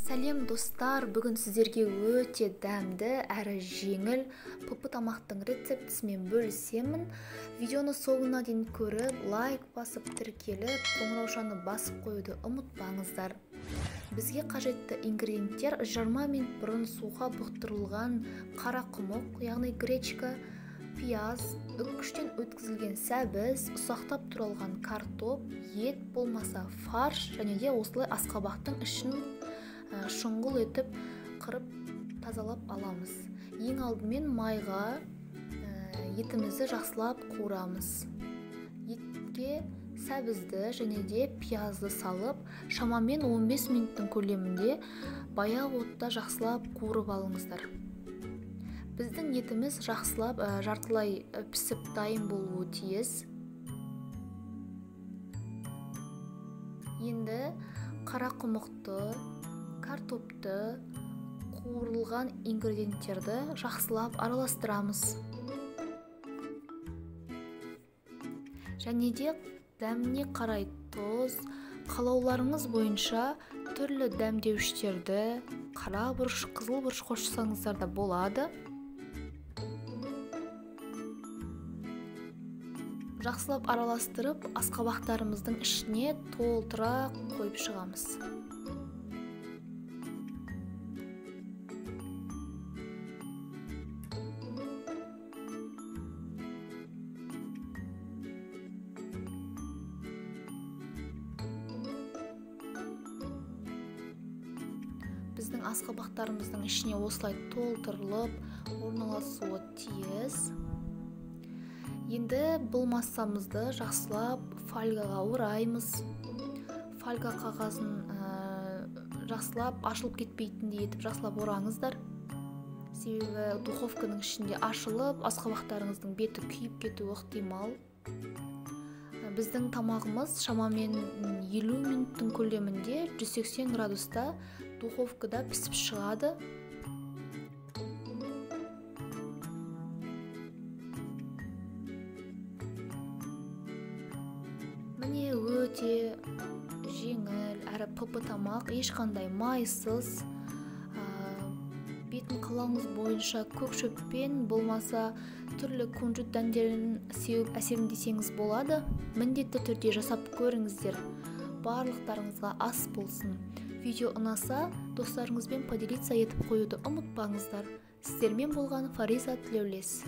Сәлем достар, бүгін сіздерге өте дәмді әрі жеңіл пупы тамақтың рецептісімен бөлісемін. Видеоны соңына дейін көріп, лайк басып тіркеліп, қоңыраушаны басып қоюды ұмытпаңыздар. Бізге қажетті ингредиенттер: 20 минут бұрын суға бұқтырылған қара құмық, яғни гречка, пияз, үккіштен өткізілген сәбіз, ұсақтап туралған картоп, ет болмаса фарш, және де осылай асқабақтың ішін шұңғыл етіп қырып тазалап аламыз. Ең алдымен майға етімізді жақсылап қуырамыз. Етке сәбізді және де пиязды салып, шамамен 15 минуттың көлемінде баяу отта жақсылап қуырып алыңыздар. Біздің етіміз жақсылап жартылай пісіп дайын болуы тиіс. Енді қара құмықты, картопты, қуырылған ингредиенттерді жақсылап араластырамыз. Және де дәміне қарай тұз, қалауларыңыз бойынша түрлі дәмдеуіштерді, қара бұрыш, қызыл бұрыш қоссаңыздар да болады. Жақсылап араластырып, асқабақтарымыздың ішіне толтыра қойып шығамыз. Біздің асқабақтарымыздың ішіне осылай толтырылып орналасуы тиіс. Енді бұл массамызды жақсылап фольгаға ораймыз. Фольга қағазын жақсылап ашылып кетпейтіндей етіп жақсылап ораңыздар. Себебі духовканың ішінде ашылып, асқабақтарыңыздың беті күйіп кетуі ықтимал. Біздің тамағымыз шамамен 50 минуттың көлемінде 180 градуста духовкада пісіп шығады. Міне өте жеңіл әрі пупы тамақ, ешқандай майсыз. Бетін қалауыңыз бойынша көк шөппен болмаса түрлі күнжіт дәндерін сеуіп әсеріндесеңіз болады. Міндетті түрде жасап көріңіздер. Барлықтарыңызға ас болсын. Видео ұнаса, достарыңызбен поделиться етіп қоюды ұмытпаңыздар. Сіздермен болған Фариза Тілеулес.